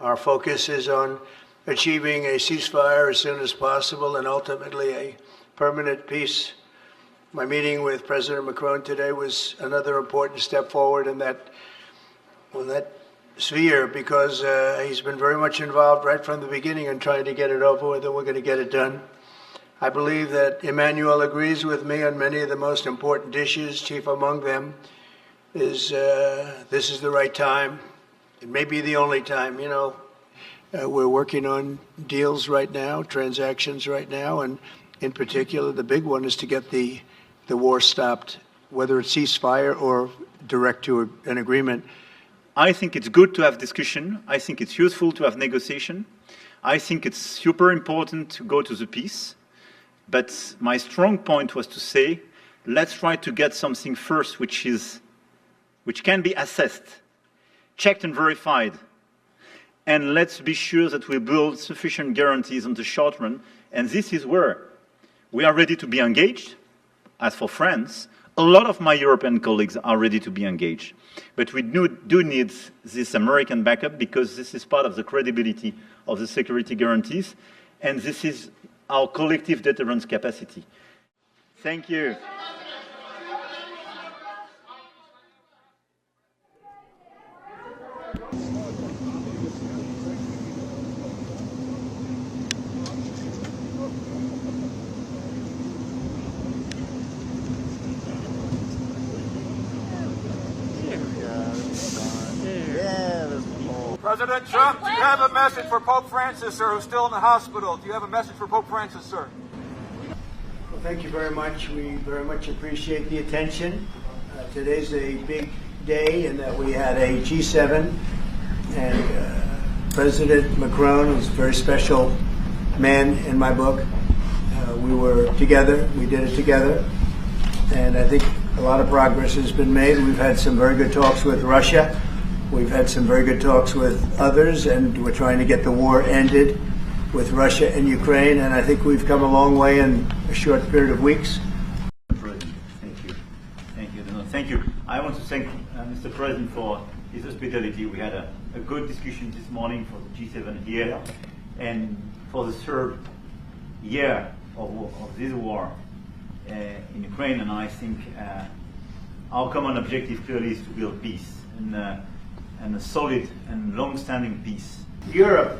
Our focus is on achieving a ceasefire as soon as possible and ultimately a permanent peace. My meeting with President Macron today was another important step forward in that sphere because he's been very much involved right from the beginning in trying to get it over with, and we're going to get it done. I believe that Emmanuel agrees with me on many of the most important issues. Chief among them is this is the right time. It may be the only time. You know, we're working on deals right now, transactions right now, and in particular, the big one is to get the war stopped, whether it's ceasefire or direct to an agreement. I think it's good to have discussion. I think it's useful to have negotiation. I think it's super important to go to the peace. But my strong point was to say, let's try to get something first which can be assessed, checked and verified. And let's be sure that we build sufficient guarantees on the short run. And this is where we are ready to be engaged. As for France, a lot of my European colleagues are ready to be engaged. But we do need this American backup because this is part of the credibility of the security guarantees. And this is our collective deterrence capacity. Thank you. President Trump, do you have a message for Pope Francis, sir, who's still in the hospital? Do you have a message for Pope Francis, sir? Well, thank you very much. We very much appreciate the attention. Today's a big day in that we had a G7, and President Macron is a very special man in my book. We were together. We did it together. And I think a lot of progress has been made. We've had some very good talks with Russia. We've had some very good talks with others, and we're trying to get the war ended with Russia and Ukraine, and I think we've come a long way in a short period of weeks. President, thank you. Thank you. No, thank you. I want to thank Mr. President for his hospitality. We had a good discussion this morning for the G7 here, and for the third year of this war in Ukraine, and I think our common objective clearly is to build peace. And a solid and long-standing peace. Europe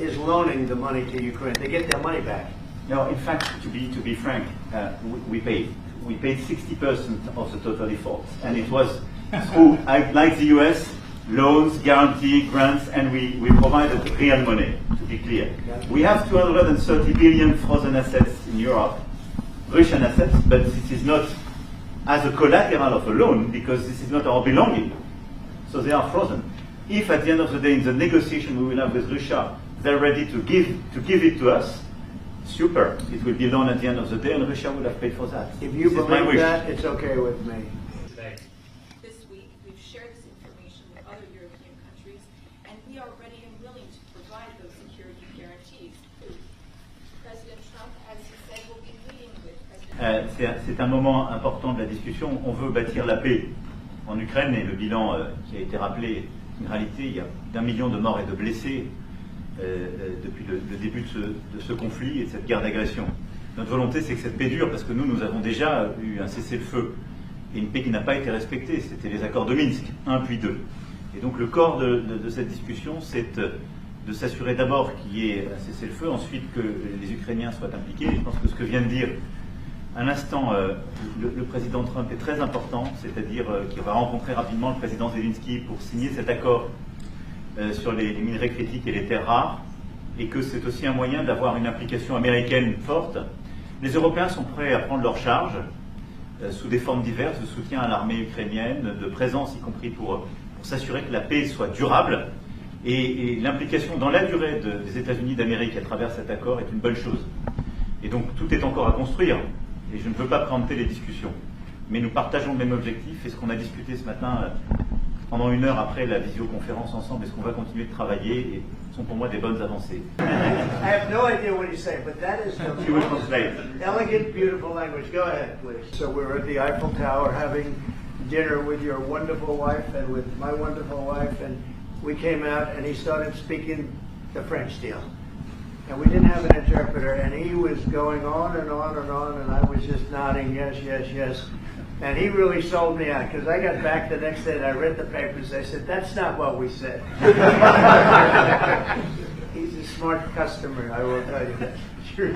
is loaning the money to Ukraine. They get their money back. No, in fact, to be frank, we paid 60% of the total effort, and it was through, like the US, loans, guarantee, grants, and we provided real money. To be clear, we have 230 billion frozen assets in Europe, Russian assets, but this is not as a collateral of a loan because this is not our belonging. So they are frozen. If at the end of the day, in the negotiation we will have with Russia, they're ready to give it to us, super. It will be loan at the end of the day, and Russia would have paid for that. If you believe that, it's okay with me. This week, we've shared this information with other European countries, and we are ready and willing to provide those security guarantees. President Trump, as he said, will be meeting with President. C'est un moment important de la discussion. On veut bâtir la paix en Ukraine, et le bilan qui a été rappelé, en réalité, il y a d'1 million de morts et de blessés depuis le début de ce conflit et de cette guerre d'agression. Notre volonté, c'est que cette paix dure, parce que nous avons déjà eu un cessez-le-feu et une paix qui n'a pas été respectée. C'était les accords de Minsk, 1 puis 2. Et donc le corps de cette discussion, c'est de s'assurer d'abord qu'il y ait un cessez-le-feu, ensuite que les Ukrainiens soient impliqués. Je pense que ce que vient de dire à l'instant, le président Trump est très important, c'est-à-dire qu'il va rencontrer rapidement le président Zelensky pour signer cet accord sur les minerais critiques et les terres rares, et que c'est aussi un moyen d'avoir une implication américaine forte. Les Européens sont prêts à prendre leur charge sous des formes diverses, de soutien à l'armée ukrainienne, de présence y compris pour s'assurer que la paix soit durable, et l'implication dans la durée des États-Unis d'Amérique à travers cet accord est une bonne chose. Et donc tout est encore à construire. Et je ne veux pas préempter les discussions. Mais nous partageons le même objectif, et ce qu'on a discuté ce matin pendant 1 heure après la visioconférence ensemble, est-ce qu'on va continuer de travailler, et sont pour moi des bonnes avancées. I have no idea what he's saying, but that is You will translate. elegant, beautiful language. Go ahead, please. So we're at the Eiffel Tower having dinner with your wonderful wife and with my wonderful wife, and we came out and he started speaking the French deal. And we didn't have an interpreter, and he was going on and on and on, and I was just nodding, yes, yes, yes. And he really sold me out, because I got back the next day and I read the papers. I said, that's not what we said. He's a smart customer, I will tell you that. Sure.